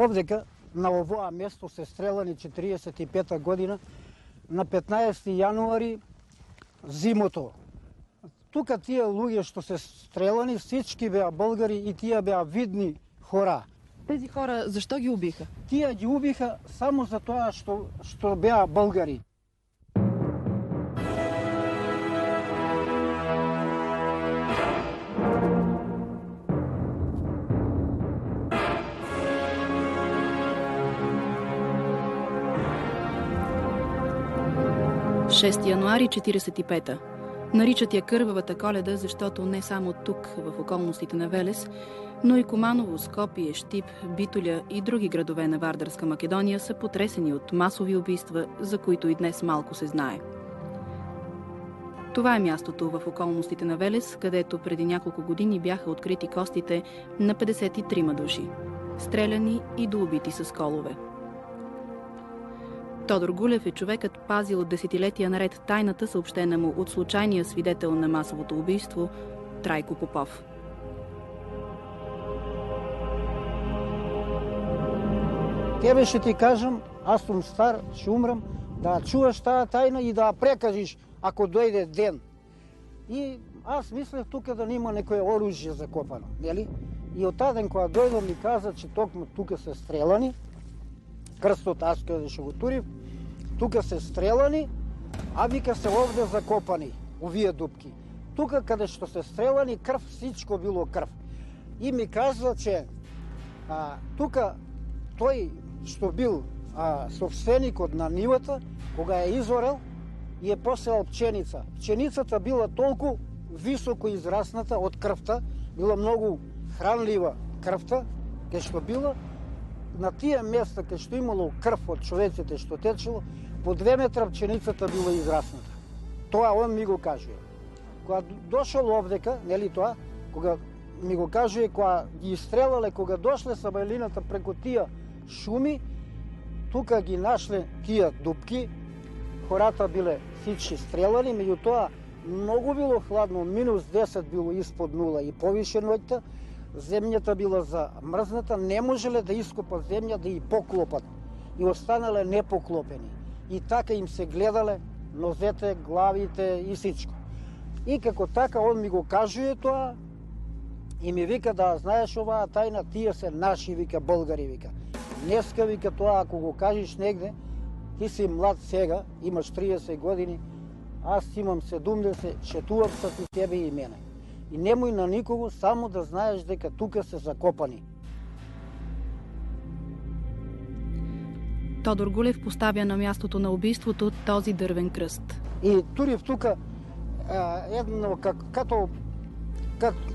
Овдека на овоа место се стрелани 45 година на 15 јануари зимото. Тука тие луѓе што се стрелани, всички беа българи и тие беа видни хора. Тези хора защо ги убиха? Тие ги убиха само за тоа што беа българи. Януари 45-та. Наричат я Кървавата Коледа, защото не само тук, в околностите на Велес, но и Куманово, Скопие, Щип, Битоля и други градове на Вардарска Македония са потресени от масови убийства, за които и днес малко се знае. Това е мястото в околностите на Велес, където преди няколко години бяха открити костите на 53 души, стреляни и доубити с колове. Тодор Гулев е човекът, пазил десетилетия наред тайната, съобщена му от случайния свидетел на масовото убийство Трайко Попов. Тебе ще ти кажам, аз съм стар, ще умрам, да чуваш тая тайна и да я прекажиш, ако дойде ден. И аз мислех тук да нема некое оружие закопано, нели? И от таден, кога дойде, ми каза, че токмо тук се стрелани, кръстот аз къде ще го турив, тук се стрелани, а вика се овде закопани, овие дупки. Тук къде ще се стрелани, кръв, всичко било кръв. И ми казва, че тук той, що бил собственикот на нивата, кога е изорел и е посеял пченица. Пченицата била толкова високо израсната от кръвта, била много хранлива кръвта, кај што била, на тия места, кај што имало кръв от човеците, што течело, по 2 метра пченицата била израсната. Тоа он ми го кажува. Кога дошол овдека, нели тоа, кога ми го кажува, кога ги изстрелале, кога дошле са байлината преко тия шуми, тука ги нашле тия дупки, хората биле всички стрелани, меѓутоа многу било хладно, минус 10 било испод нула и повише ноќта, земјата била замрзната, не можеле да ископат земја да и поклопат. И останале непоклопени. И така им се гледале нозете, главите и всичко. И како така он ми го кажува тоа и ми вика, да знаеш оваа тајна, тие се наши, вика, българи, вика. Днеска, вика, тоа ако го кажеш негде, ти си млад сега, имаш 30 години, аз имам 70, шетувам с и тебе и мене. И немој на никого, само да знаеш дека тука се закопани. Тодор Гулев поставя на мястото на убийството този дървен кръст. И турив тука едно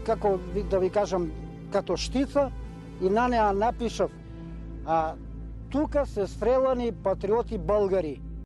како да ви кажам, като штица и на неа напишав тука се стрелани патриоти българи.